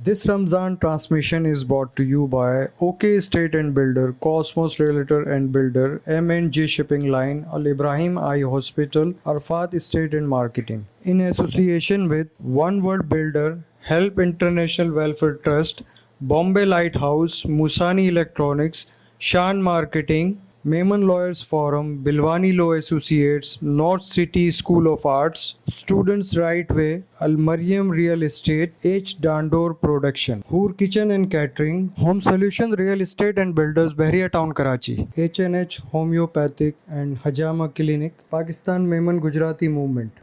This Ramzan transmission is brought to you by OK Estate and Builder, Cosmos Realtor and Builder, M&G Shipping Line, Al Ibrahim Eye Hospital, Arfat Estate and Marketing. In association with One World Builder, Help International Welfare Trust, Bombay Lighthouse, Musani Electronics, Shan Marketing, Mehman Lawyers Forum, Bilwani Law Associates, North City School of Arts, Students Right Way, Al Mariam Real Estate, H. Dandor Production, Hoor Kitchen and Catering, Home Solution Real Estate and Builders, Bahria Town, Karachi, H&H Homeopathic and Hajama Clinic, Pakistan Mehman Gujarati Movement.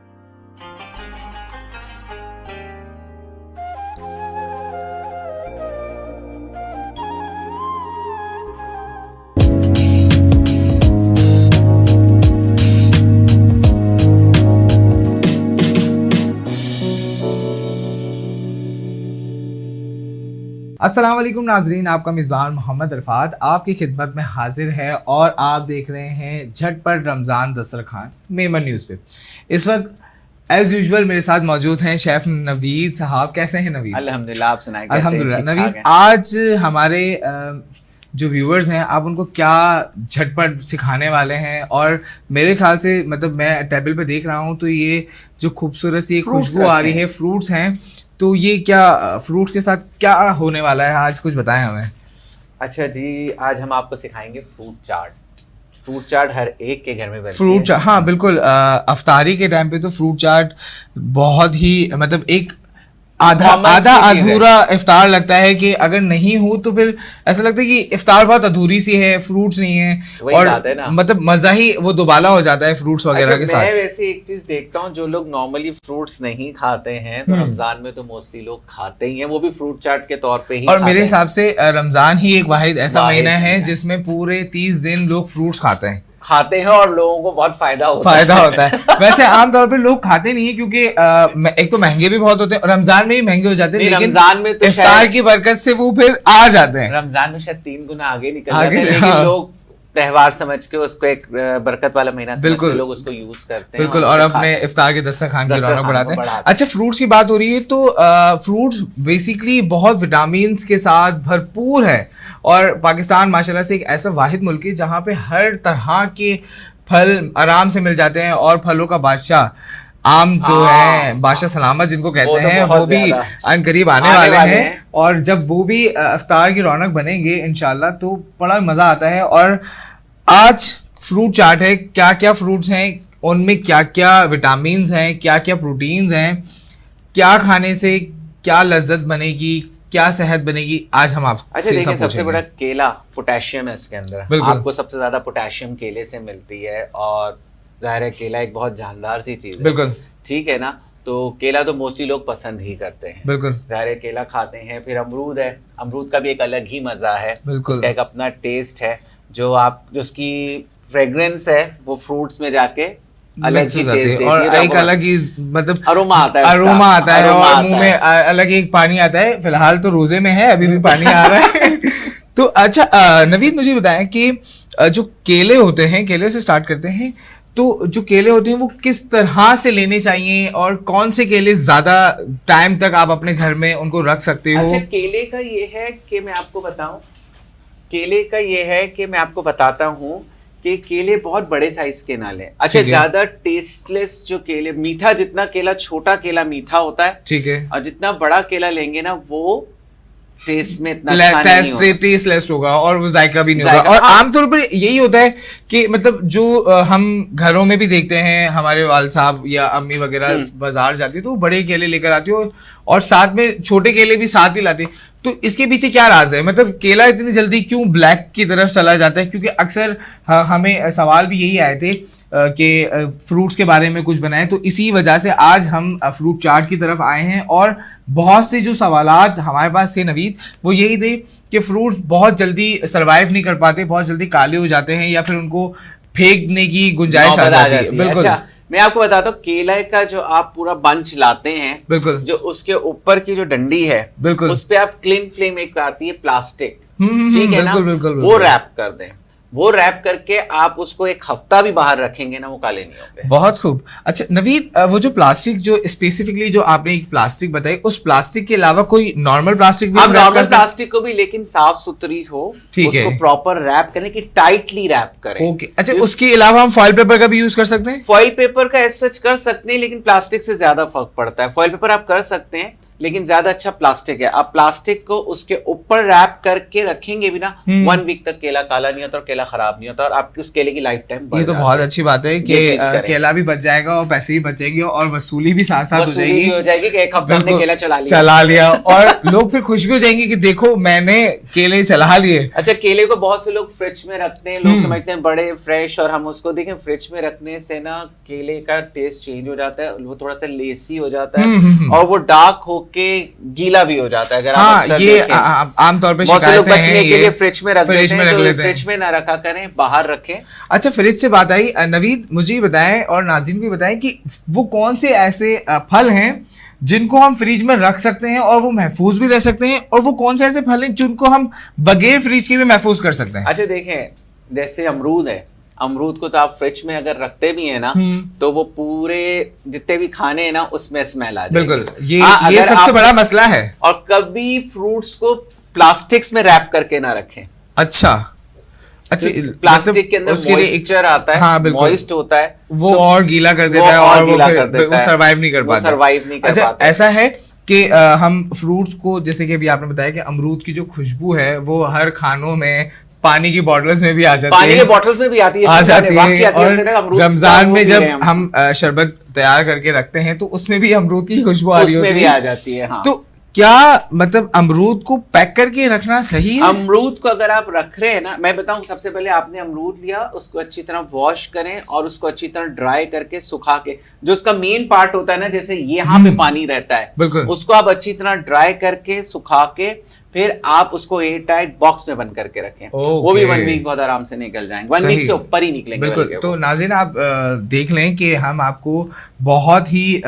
अस्सलाम वालेकुम नाजरीन, आपका मिज़बान मोहम्मद अरफात आपकी खिदमत में हाजिर है और आप देख रहे हैं झटपट रमज़ान दस्तरखान मेमन न्यूज़ पे। इस वक्त एज़ यूजुअल मेरे साथ मौजूद हैं शेफ़ नवीद साहब। कैसे हैं नवीद? अल्हम्दुलिल्लाह, आप सुनाएं? अल्हम्दुलिल्लाह। नवीद, आज हमारे जो व्यूअर्स हैं आप उनको क्या झटपट सिखाने वाले हैं? और मेरे ख्याल से मतलब मैं टेबल पे देख रहा हूँ तो ये जो खूबसूरत सी खुशबू आ रही है, फ्रूट्स हैं, तो ये क्या फ्रूट्स के साथ क्या होने वाला है आज, कुछ बताएं हमें। अच्छा जी, आज हम आपको सिखाएंगे फ्रूट चाट। फ्रूट चाट हर एक के घर में बनती है। फ्रूट चाट, हाँ बिल्कुल। अफ्तारी के टाइम पे तो फ्रूट चाट बहुत ही मतलब एक आधा अधूरा इफ्तार लगता है कि अगर नहीं हो तो फिर ऐसा लगता है कि इफ्तार बहुत अधूरी सी है, फ्रूट्स नहीं है और मतलब मजा ही वो दुबाला हो जाता है फ्रूट्स वगैरह के साथ। मैं वैसे एक चीज देखता हूँ, जो लोग नॉर्मली फ्रूट्स नहीं खाते हैं तो रमजान में तो मोस्टली लोग खाते ही हैं, वो भी फ्रूट चाट के तौर पे ही। और मेरे हिसाब से रमजान ही एक वाहिद ऐसा महीना है जिसमें पूरे 30 दिन लोग फ्रूट्स खाते हैं और लोगों को बहुत फायदा होता है। वैसे आमतौर पर लोग खाते नहीं है क्योंकि एक तो महंगे भी बहुत होते हैं, रमजान में भी महंगे हो जाते हैं, लेकिन रमजान में तो इफ्तार की बरकत से वो फिर आ जाते हैं। रमजान में शायद 3 गुना आगे निकल जाते हैं, लेकिन लोग त्योहार समझ के उसको एक बरकत वाला महीना समझ के लोग उसको यूज करते हैं बिल्कुल, और अपने इफ्तार के दस्तरखान की रौनक बढ़ाते हैं। अच्छा, फ्रूट्स की बात हो रही है तो फ्रूट्स बेसिकली बहुत विटामिन के साथ भरपूर है और पाकिस्तान माशाल्लाह से एक ऐसा वाहिद मुल्क है जहाँ पे हर तरह के फल आराम से मिल जाते हैं और फलों का बादशाह आम जो है, बादशाह सलामत जिनको कहते हैं, वो भी अनकरीब आने वाले हैं। और जब वो भी इफ्तार की रौनक बनेंगे इंशाल्लाह तो बड़ा मज़ा आता है। और आज फ्रूट चाट है, क्या क्या फ्रूट्स हैं, उनमें क्या क्या विटामिन हैं, क्या क्या प्रोटीन्स हैं, क्या खाने से क्या लज्जत बनेगी, क्या सेहत बनेगी, आज हम आपसे अच्छा देखिए, सबसे बड़ा केला, पोटेशियम है इसके अंदर। आपको सबसे ज्यादा पोटेशियम केले से मिलती है और जाहिर है केला एक बहुत जानदार सी चीज है। बिल्कुल ठीक है ना, तो केला तो मोस्टली लोग पसंद ही करते हैं। बिल्कुल, जाहिर है केला खाते हैं। फिर अमरूद है, अमरूद का भी एक अलग ही मजा है, उसका एक अपना टेस्ट है, जो उसकी फ्रेग्रेंस है वो फ्रूट्स में जाके अलग ही टेस्ट देती है और एक अलग ही मतलब अरोमा आता है और मुंह में अलग ही पानी आता है। फिलहाल तो रोजे में है, अभी भी पानी आ रहा है। तो अच्छा नवीद, मुझे बताएं कि जो केले होते हैं, केले से स्टार्ट करते हैं, तो जो केले होते हैं वो किस तरह से लेने चाहिए और कौन से केले ज्यादा टाइम तक आप अपने घर में उनको रख सकते हो? अच्छा, केले का ये है कि मैं आपको बताऊं, केले का ये है कि मैं आपको बताता हूं कि केले बहुत बड़े साइज के ना लें। अच्छा, ज्यादा टेस्टलेस जो केले, मीठा, जितना केला छोटा केला मीठा होता है, ठीक है, और जितना बड़ा केला लेंगे ना वो टेस्ट में इतना टेस्टलेस होगा और वो जायका भी नहीं होगा। और आमतौर पर यही होता है कि मतलब जो हम घरों में भी देखते हैं, हमारे वाल साहब या अम्मी वगैरह बाजार जाती है तो वो बड़े केले लेकर आती हो और साथ में छोटे केले भी साथ ही लाती। तो इसके पीछे क्या राज है? मतलब केला इतनी जल्दी क्यों ब्लैक की तरफ चला जाता है? क्योंकि अक्सर हमें सवाल भी यही आए थे कि फ्रूट्स के बारे में कुछ बनाएं, तो इसी वजह से आज हम फ्रूट चाट की तरफ आए हैं। और बहुत से जो सवालात हमारे पास थे नवीद, वो यही थे कि फ्रूट्स बहुत जल्दी सर्वाइव नहीं कर पाते, बहुत जल्दी काले हो जाते हैं या फिर उनको फेंकने की गुंजाइश आ जाती है। बिल्कुल। अच्छा, मैं आपको बताता हूँ, केले का जो आप पूरा बंच लाते हैं, बिल्कुल, जो उसके ऊपर की जो डंडी है, बिल्कुल, उस पे आप क्लीन फ्लेम एक आती है प्लास्टिक, ठीक है ना, वो रैप कर दें। वो रैप करके आप उसको एक हफ्ता भी बाहर रखेंगे ना, वो काले नहीं होंगे। बहुत खूब। अच्छा नवीद, वो जो प्लास्टिक जो स्पेसिफिकली जो आपने एक प्लास्टिक बताई, उस प्लास्टिक के अलावा कोई नॉर्मल प्लास्टिक भी आप हम रैप नॉर्मल कर सकते? प्लास्टिक को भी, लेकिन साफ सुथरी हो, ठीक है। उसको प्रॉपर रैप करने की, टाइटली रैप करें। ओके। अच्छा उसके अलावा हम फॉइल पेपर का भी यूज कर सकते हैं? फॉइल पेपर का एज सच कर सकते हैं, लेकिन प्लास्टिक से ज्यादा फर्क पड़ता है। फॉइल पेपर आप कर सकते हैं, लेकिन ज्यादा अच्छा प्लास्टिक है। आप प्लास्टिक को उसके ऊपर रैप करके रखेंगे भी ना, 1 वीक तक केला काला नहीं होता और केला खराब नहीं होता, और आपकी उस केले की लाइफ टाइम ये तो बहुत अच्छी बात है कि केला भी बच जाएगा और पैसे भी बचेंगे और वसूली भी साथ साथ हो जाएगी कि एक हफ्ता हमने केला चला लिया और लोग फिर खुश भी हो जाएंगे कि देखो मैंने केले चला लिए। अच्छा, केले को बहुत से लोग फ्रिज में रखते हैं, लोग समझते हैं बड़े फ्रेश, और हम उसको देखें फ्रिज में रखने से ना केले का टेस्ट चेंज हो जाता है, वो थोड़ा सा लेसी हो जाता है और वो डार्क होके गीला भी हो जाता है। अगर हाँ, आप ये आमतौर पे शिकायतें हैं, ये फ्रिज में रख लेते हैं, फ्रिज में ना रखा करें, बाहर रखें। अच्छा फ्रिज से बात आई, नवीद मुझे बताएं और नाज़रीन को बताएं कि वो कौन से ऐसे फल हैं जिनको हम फ्रिज में रख सकते हैं और वो महफूज भी रह सकते हैं, और वो कौन से ऐसे फल हैं जिनको हम बगैर फ्रिज के भी महफूज कर सकते हैं? अच्छा देखें, जैसे अमरूद है, अमरूद को तो आप फ्रिज में अगर रखते भी है ना, तो वो पूरे जितने भी खाने हैं ना उसमें स्मेल आ जाएगी। बिल्कुल, ये सबसे बड़ा मसला है। और कभी फ्रूट्स को प्लास्टिक्स में रैप करके ना रखें। अच्छा, प्लास्टिक के अंदर मॉइस्चर आता है, हाँ, मॉइस्ट होता है, वो और गीला कर देता है और वो सर्वाइव नहीं कर पाता। अच्छा ऐसा है कि हम फ्रूट्स को, जैसे कि अभी आपने बताया कि अमरूद की जो खुशबू है वो हर खानों में, पानी की बॉटल्स में भी आ जाती है, पानी के बॉटल्स में भी आती है, और रमजान में जब हम शरबत तैयार करके रखते हैं तो उसमें भी अमरूद की खुशबू आ रही होती है, आ जाती है। हाँ। तो क्या मतलब अमरूद को पैक करके रखना सही है? अमरूद को अगर आप रख रहे हैं ना, मैं बताऊं, सबसे पहले आपने अमरूद लिया, उसको अच्छी तरह वॉश करें और उसको अच्छी तरह ड्राई करके सुखा के, जो उसका मेन पार्ट होता है ना, जैसे यहाँ पे पानी रहता है, बिल्कुल, उसको आप अच्छी तरह ड्राई करके सुखा के फिर आप उसको एयर टाइट बॉक्स में बंद करके रखें। वो भी 1 वीक बहुत आराम से निकल जाएंगे, 1 वीक से ऊपर ही निकलेंगे। बिल्कुल। तो नाज़रीन आप देख लें कि हम आपको बहुत ही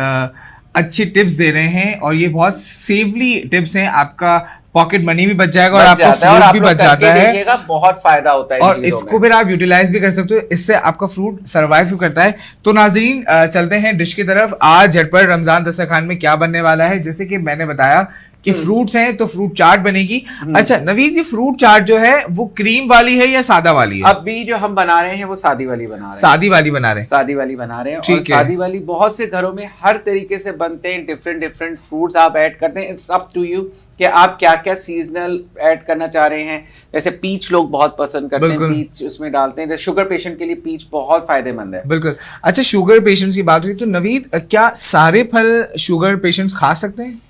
अच्छी टिप्स दे रहे हैं और ये बहुत सेफली टिप्स हैं। आपका पॉकेट मनी भी बच जाएगा और आपका फ्रूट भी बच जाता है, बहुत फायदा होता है और इसको फिर आप यूटिलाइज भी कर सकते हो, इससे आपका फ्रूट सर्वाइव भी करता है। तो नाज़रीन चलते हैं डिश की तरफ। आज झटपट रमजान दस्तरखान में क्या बनने वाला है, जैसे कि मैंने बताया कि फ्रूट्स हैं तो फ्रूट चाट बनेगी। अच्छा नवीद, ये फ्रूट चाट जो है वो क्रीम वाली है या सादा वाली है? अभी जो हम बना रहे हैं वो सादी वाली बना रहे हैं। सादी वाली बना रहे हैं? सादी वाली बना रहे हैं। ठीक है। सादी वाली बहुत से घरों में हर तरीके से बनते हैं, डिफरेंट फ्रूट्स आप ऐड करते हैं। इट्स अप टू यू कि आप क्या क्या सीजनल ऐड करना चाह रहे हैं। जैसे पीच लोग बहुत पसंद करते हैं, पीच उसमें डालते हैं। शुगर पेशेंट के लिए पीच बहुत फायदेमंद है। बिल्कुल। अच्छा शुगर पेशेंट्स की बात हुई तो नवीद, क्या सारे फल शुगर पेशेंट्स खा सकते हैं?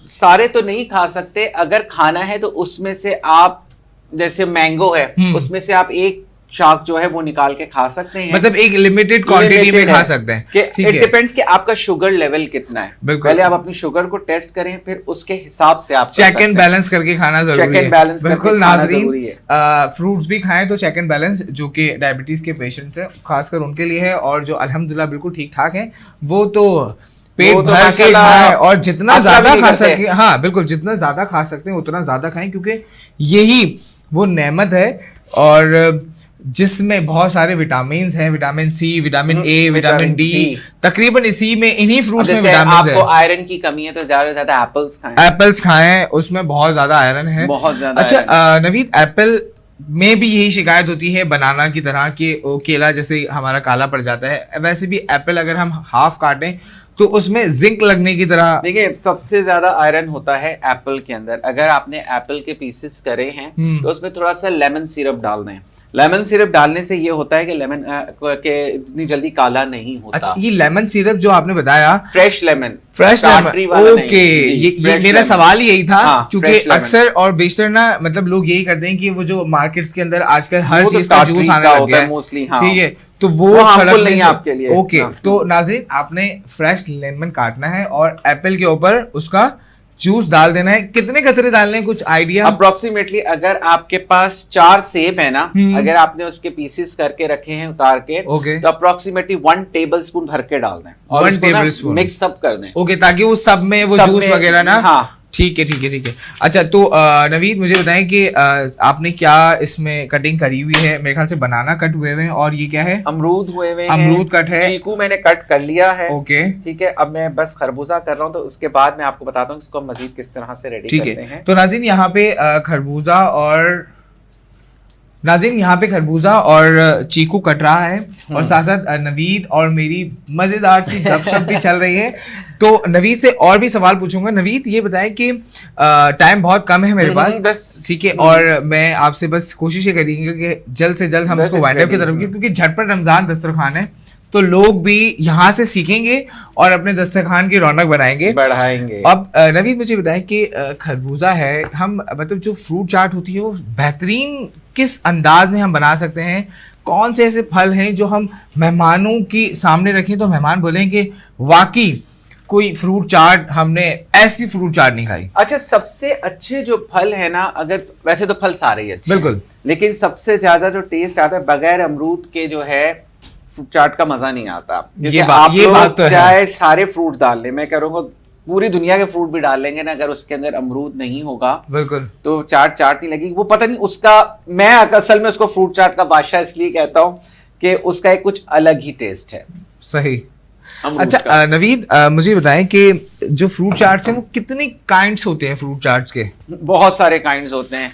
सारे तो नहीं खा सकते, अगर खाना है तो उसमें से आप, जैसे मैंगो है, उसमें से आप एक शाक जो है वो निकाल के खा सकते हैं, मतलब एक लिमिटेड क्वांटिटी में खा सकते हैं। इट डिपेंड्स कि आपका शुगर लेवल कितना है। पहले आप अपनी शुगर को टेस्ट करें, फिर उसके हिसाब से आप चेक एंड बैलेंस करके खाना जरूरी है। बिल्कुल नाज़रीन, फ्रूट्स भी खाएं तो चेक एंड बैलेंस, जो कि डायबिटीज के पेशेंट्स हैं खासकर उनके लिए है, और जो अल्हम्दुलिल्लाह बिल्कुल ठीक ठाक है वो तो पेट भर के खाएं और जितना ज्यादा खा सके, हाँ बिल्कुल, जितना ज्यादा खा सकते हैं उतना ज्यादा खाएं, क्योंकि यही वो नेमत है और जिसमें बहुत सारे विटामिन हैं, vitamin C, vitamin A, vitamin D, तकरीबन इसी में, इन्हीं फ्रूट्स में विटामिन है। आपको आयरन की कमी है तो ज्यादा से ज्यादा एप्पल्स खाएं, उसमें बहुत ज्यादा आयरन है, बहुत ज्यादा। अच्छा नवीद, एप्पल में भी यही शिकायत होती है बनाना की तरह कि केला जैसे हमारा काला पड़ जाता है, वैसे भी एप्पल अगर हम हाफ काटें तो उसमें जिंक लगने की तरह। देखिए सबसे ज्यादा आयरन होता है एप्पल के अंदर। अगर आपने एप्पल के पीसेस करे हैं तो उसमें थोड़ा सा लेमन सिरप डाल दें। लेमन सिरप डालने से ये होता है कि लेमन के इतनी जल्दी काला नहीं होता। अच्छा, ये लेमन सिरप जो आपने बताया, फ्रेश लेमन, ओके, ये मेरा सवाल ही यही था, क्योंकि अक्सर और बेशतर ना, मतलब लोग यही करते हैं कि वो जो मार्केट्स के अंदर आजकल हर चीज का जूस आने लग गया है मोस्टली, ठीक है, तो वो नहीं आपके लिए। ओके, तो नाज़रीन आपने फ्रेश लेमन काटना है और एप्पल के ऊपर उसका जूस डाल देना है। कितने कतरे डालने हैं, कुछ आइडिया? अप्रोक्सीमेटली अगर आपके पास 4 सेब है ना, अगर आपने उसके पीसेस करके रखे हैं उतार के, तो अप्रोक्सीमेटली 1 टेबलस्पून भर के डाल दें और 1 टेबलस्पून मिक्स अप कर दें। ओके, ताकि वो सब में वो जूस वगैरह ना ठीक है, ठीक है, ठीक है। अच्छा, तो नवीद मुझे बताएं कि आपने क्या इसमें कटिंग करी हुई है? मेरे ख्याल से बनाना कट हुए हुए हैं, और ये क्या है? अमरूद हुए हुए हैं, अमरूद कट है, चीकू मैंने कट कर लिया है। ओके, ठीक है, अब मैं बस खरबूजा कर रहा हूँ, तो उसके बाद मैं आपको बताता हूँ इसको हम मजीद किस तरह से रेडी करते हैं। तो नाज़रीन यहाँ पे खरबूजा और चीकू कट रहा है, और साथ साथ नवीद और मेरी मजेदार सी गपशप भी चल रही है। तो नवीद से और भी सवाल पूछूंगा। नवीद, ये बताएं कि टाइम बहुत कम है मेरे पास, ठीक है, और मैं आपसे बस कोशिश ये करेंगे कि जल्द से जल्द हम इसको वाइंड अप की तरफ, क्योंकि झटपट रमजान दस्तरखान है, तो लोग भी यहाँ से सीखेंगे और अपने दस्तरखान की रौनक बढ़ाएंगे। अब नवीद मुझे बताएं कि खरबूजा है, हम मतलब जो फ्रूट चाट होती है वो बेहतरीन किस अंदाज में हम बना सकते हैं? कौन से ऐसे फल हैं जो हम मेहमानों की सामने रखें तो मेहमान बोलेंगे वाकई कोई फ्रूट चाट, हमने ऐसी फ्रूट चाट नहीं खाई? अच्छा, सबसे अच्छे जो फल है ना, अगर वैसे तो फल सारे ही अच्छे बिल्कुल, लेकिन सबसे ज्यादा जो टेस्ट आता है बगैर अमरूद के जो है फ्रूट चाट का मजा नहीं आता। ये बात तो है। चाहे सारे फ्रूट डाल ले, मैं कह रहा हूँ पूरी दुनिया के फ्रूट भी डाल लेंगे ना, अगर उसके अंदर अमरूद नहीं होगा बिल्कुल तो चाट नहीं लगेगी। वो पता नहीं उसका, मैं असल में उसको फ्रूट चाट का बादशाह इसलिए कहता हूँ कि उसका एक कुछ अलग ही टेस्ट है। सही। अच्छा नवीद, मुझे बताएं कि जो फ्रूट चाट्स हैं वो कितने काइंड्स होते हैं फ्रूट चाट्स के? बहुत सारे काइंड्स होते हैं।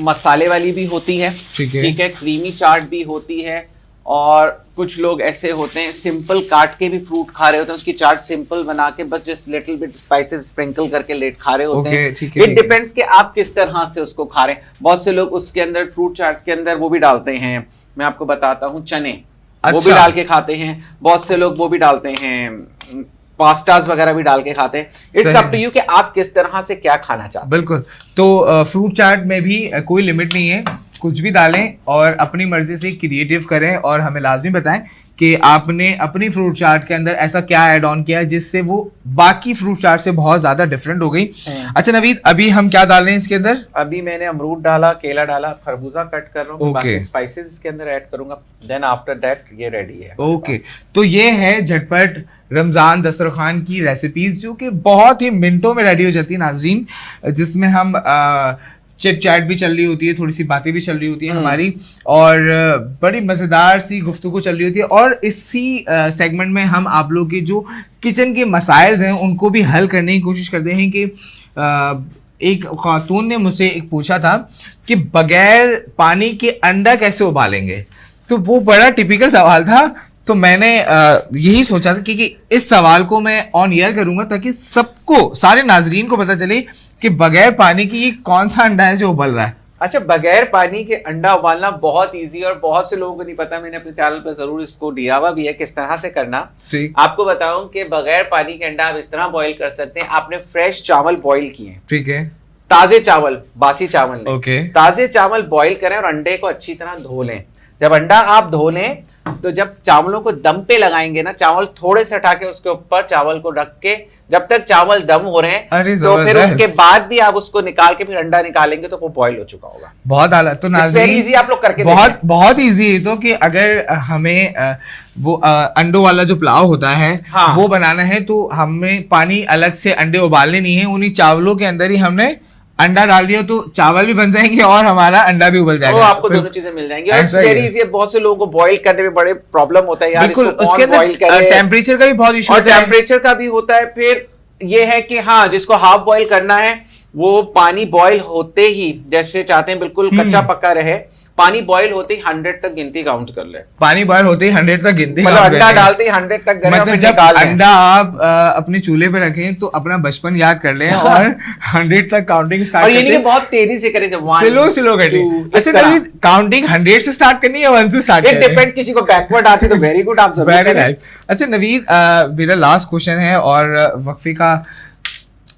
मसाले वाली भी होती है, ठीक है, क्रीमी चाट भी होती है, और कुछ लोग ऐसे होते हैं सिंपल काट के भी फ्रूट खा रहे होते हैं, उसकी चाट सिंपल बना के बस just little bit spices sprinkle करके लेट खा रहे होते हैं। इट डिपेंड्स कि आप किस तरह से उसको खा रहे हैं। बहुत से लोग उसके अंदर फ्रूट चाट के अंदर वो भी डालते हैं, मैं आपको बताता हूँ, चने, वो भी डाल के खाते हैं। बहुत से लोग वो भी डालते हैं, पास्तास वगैरह भी डाल के खाते हैं। इट्स अप टू यू कि आप किस तरह से क्या खाना चाहते हैं। बिल्कुल, तो फ्रूट चाट में भी कोई लिमिट नहीं है, कुछ भी डालें और अपनी मर्जी से क्रिएटिव करें, और हमें लाजमी बताएं कि आपने अपनी फ्रूट चाट के अंदर ऐसा क्या ऐड ऑन किया जिससे वो बाकी फ्रूट चाट से बहुत ज्यादा डिफरेंट हो गई। अच्छा नवीद, अभी हम क्या डाल रहे हैं इसके अंदर? अभी मैंने अमरूद डाला, केला डाला, खरबूजा कट कर रहा हूँ, बाकी स्पाइसेस इसके अंदर ऐड करूंगा, देन आफ्टर दैट ये रेडी है। ओके, तो ये है झटपट रमजान दस्तरखान की रेसिपीज जो कि बहुत ही मिनटों में रेडी हो जाती है नाजरीन, जिसमें हम चिट चैट भी चल रही होती है, थोड़ी सी बातें भी चल रही होती हैं हमारी, और बड़ी मज़ेदार सी गुफ्तगू चल रही होती है, और इसी सेगमेंट में हम आप लोग के जो किचन के मसाइल्स हैं उनको भी हल करने की कोशिश करते हैं। कि एक खातून ने मुझसे एक पूछा था कि बगैर पानी के अंडा कैसे उबालेंगे, तो वो बड़ा टिपिकल सवाल था। तो मैंने यही सोचा था कि इस सवाल को मैं ऑन एयर करूँगा ताकि सबको, सारे नाजरीन को पता चले कि बगैर पानी की ये कौन सा अंडा है जो उबल रहा है। अच्छा, बगैर पानी के अंडा उबालना बहुत इजी है और बहुत से लोगों को नहीं पता। मैंने अपने चैनल पर जरूर इसको दिया हुआ भी है किस तरह से करना। आपको बताऊं कि बगैर पानी के अंडा आप इस तरह बॉईल कर सकते हैं। आपने फ्रेश चावल बॉईल किए, ठीक है, ताजे चावल, बासी चावल नहीं, ओके, ताजे चावल बॉईल करें और अंडे को अच्छी तरह धो लें। जब अंडा आप धो लें तो जब चावलों को दम पे लगाएंगे ना, चावल थोड़े से हटा के उसके ऊपर चावल को रख के जब तक चावल दम हो रहे हैं तो फिर उसके बाद भी आप उसको निकाल के फिर अंडा निकालेंगे तो वो बॉईल हो चुका होगा। बहुत आला, तो नाज़रीन इजी, आप लोग करके बहुत इजी है। तो कि अगर हमें वो अंडों वाला जो पुलाव होता है वो बनाना है तो हमें पानी अलग से अंडे उबालने नहीं है, उन्हीं चावलों के अंदर ही हमने अंडा डाल दिया तो चावल भी बन जाएंगे और हमारा अंडा भी उबल जाएगा। आपको दोनों चीजें मिल जाएंगी। और बहुत से लोगों को बॉईल करने में बड़े प्रॉब्लम होता है यार, बिल्कुल, उसके अंदर टेम्परेचर का भी बहुत इशू होता है, टेम्परेचर का भी होता है। फिर ये है कि हाँ, जिसको हाफ बॉईल करना है वो पानी बॉईल होते ही, जैसे चाहते हैं बिल्कुल कच्चा पक्का रहे, पानी बॉईल होते ही 100 तक गिनती काउंट कर ले। पानी बॉईल होते ही 100 तक गिनती, मतलब अंडा डालते ही 100 तक गए, मतलब जब अंडा आप अपने चूल्हे पे रखें तो अपना बचपन याद कर लें और 100 तक काउंटिंग स्टार्ट करें। और ये नहीं बहुत तेजी से करें, जब स्लो करें। अच्छा नवीद, काउंटिंग 100 से स्टार्ट करनी है या 1 से स्टार्ट करनी है? इट डिपेंड्स, किसी को बैकवर्ड आती तो वेरी गुड, आप वेरी नाइस। अच्छा नवीद, मेरा लास्ट क्वेश्चन है और वक्फे का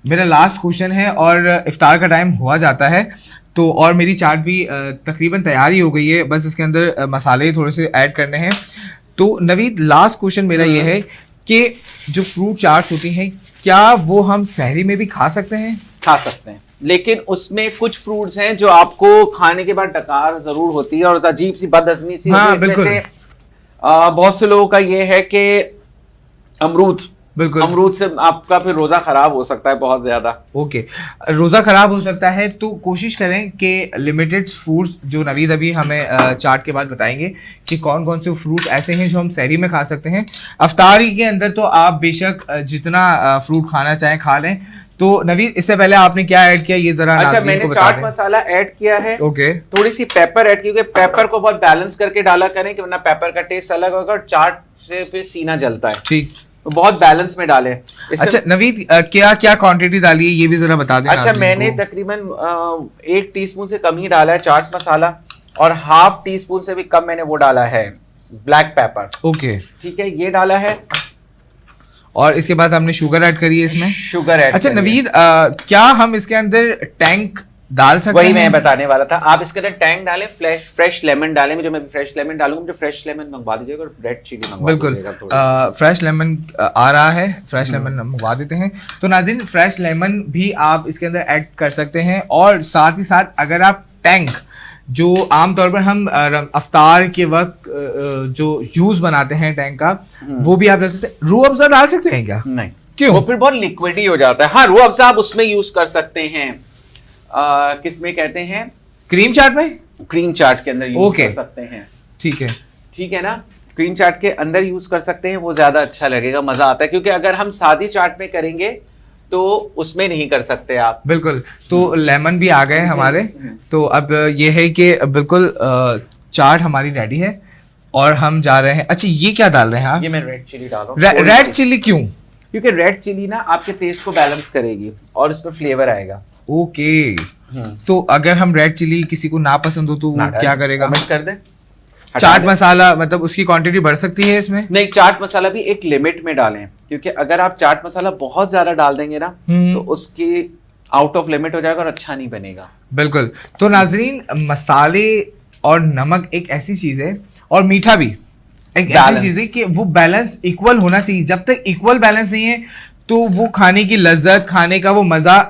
मेरा लास्ट क्वेश्चन है और इफ्तार का टाइम हुआ जाता है, तो और मेरी चाट भी तकरीबन तैयार ही हो गई है, बस इसके अंदर मसाले थोड़े से ऐड करने हैं। तो नवीद, लास्ट क्वेश्चन मेरा ये है कि जो फ्रूट चाट्स होती हैं क्या वो हम सहरी में भी खा सकते हैं? खा सकते हैं, लेकिन उसमें कुछ फ्रूट्स हैं जो आपको खाने के बाद डकार जरूर होती है और अजीब सी बदहजमी सी होती है। इसमें से बहुत से लोगों का ये है कि अमरूद, बिल्कुल। अमरूद से आपका फिर रोजा खराब हो सकता है बहुत ज्यादा। ओके, रोज़ा ख़राब हो सकता है, तो कोशिश करें कि लिमिटेड फ्रूट्स, जो नवीद अभी हमें चार्ट के बाद बताएंगे कि कौन कौन से फ्रूट ऐसे हैं जो हम सहरी में खा सकते हैं। अफ्तारी के अंदर तो आप बेशक जितना फ्रूट खाना चाहें खा लें। तो नवीद, इससे पहले आपने क्या ऐड किया ये जरा अच्छा, नाज़रीन मैंने को बता चाट दें। मसाला ऐड किया है, ओके, थोड़ी सी पेपर ऐड की, क्योंकि पेपर को बहुत बैलेंस करके डाला करें कि वरना पेपर का टेस्ट अलग होगा और चाट से फिर सीना जलता है, ठीक। तो बहुत बैलेंस में डाले। अच्छा नवीद, क्या क्या क्वांटिटी डाली है ये भी जरा बता दें। अच्छा, मैंने तकरीबन 1 टीस्पून से कम ही डाला है चाट मसाला, और ½ टीस्पून से भी कम मैंने वो डाला है ब्लैक पेपर। ओके, ठीक है, ये डाला है, और इसके बाद हमने शुगर ऐड करी है इसमें। Sugar add. अच्छा नवीद, क्या हम इसके अंदर टैंक डाल सकते वही हैं? मैं बताने वाला था, आप इसके अंदर टैंक डालें, फ्रेश लेमन डालें। मुझे, मैं फ्रेश लेमन डालूंगा, मुझे फ्रेश लेमन मंगवा दीजिएगा और रेड चिली मंगवा बिल्कुल, दीजिएगा। फ्रेश लेमन आ रहा है, फ्रेश लेमन मंगवा देते हैं। तो नाज़रीन, फ्रेश लेमन भी आप इसके अंदर ऐड कर सकते हैं, और साथ ही साथ अगर आप टैंक, जो आमतौर पर हम अफ्तार के वक्त जो जूस बनाते हैं टैंक का, वो भी आप डाल सकते हैं। रूह अफ़ज़ा डाल सकते हैं क्या? नहीं, क्यों? वो फिर बहुत लिक्विड ही हो जाता है। हाँ, रूह अफ़ज़ा आप उसमें यूज कर सकते हैं, किसमें कहते हैं, क्रीम चाट में, क्रीम चाट के अंदर यूज Okay. कर सकते हैं। ठीक है। ठीक है ना, क्रीम चाट के अंदर यूज कर सकते हैं, वो ज्यादा अच्छा लगेगा, मजा आता है। क्योंकि अगर हम सादी चाट में करेंगे तो उसमें नहीं कर सकते आप। बिल्कुल, तो लेमन भी आ गए हमारे। तो अब ये है कि बिल्कुल चाट हमारी रेडी है, और हम जा रहे हैं। अच्छा, ये क्या डाल रहे हैं आप? ये मैं रेड चिली डाल रहा हूँ। रेड चिल्ली क्यों? क्योंकि रेड चिली ना आपके टेस्ट को बैलेंस करेगी और इसमें फ्लेवर आएगा। ओके, तो अगर हम रेड चिली किसी को ना पसंद हो तो वो क्या करेगा? कमेंट कर दे। चाट मसाला, मतलब उसकी क्वांटिटी बढ़ सकती है इसमें? नहीं, चाट मसाला भी एक लिमिट में डालें, क्योंकि अगर आप चाट मसाला बहुत ज्यादा डाल देंगे ना तो उसकी आउट ऑफ लिमिट हो जाएगा और अच्छा नहीं बनेगा। बिल्कुल। तो नाजरीन, मसाले और नमक एक ऐसी चीज है, और मीठा भी एक ऐसी चीज है कि वो बैलेंस इक्वल होना चाहिए। जब तक इक्वल बैलेंस नहीं है तो वो खाने की लज्जत, खाने का वो मजा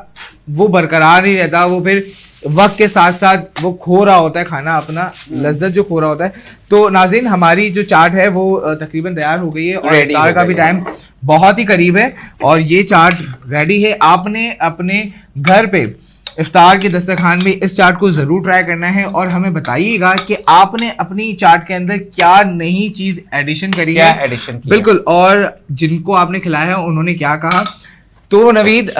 वो बरकरार नहीं रहता। वो फिर वक्त के साथ साथ वो खो रहा होता है खाना, अपना लज्जत जो खो रहा होता है। तो नाज़रीन, हमारी जो चाट है वो तकरीबन तैयार हो गई है, और इफ्तार का भी टाइम बहुत ही करीब है, और ये चाट रेडी है। आपने अपने घर पे इफ्तार के दस्तरखान में इस चाट को ज़रूर ट्राई करना है, और हमें बताइएगा कि आपने अपनी चाट के अंदर क्या नई चीज़ एडिशन करी है, क्या एडिशन किया। बिल्कुल, और जिनको आपने खिलाया है उन्होंने क्या कहा। तो नवीद,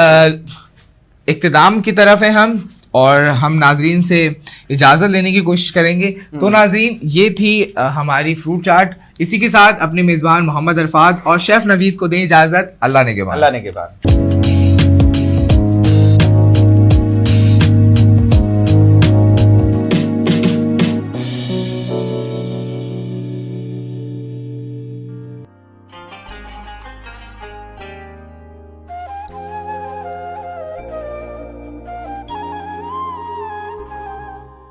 इख्तिताम की तरफ है हम, और हम नाजरीन से इजाज़त लेने की कोशिश करेंगे। तो नाजरीन, ये थी हमारी फ्रूट चाट। इसी के साथ अपने मेज़बान मोहम्मद अरफात और शेफ़ नवीद को दें इजाज़त। अल्लाह ने के बाद।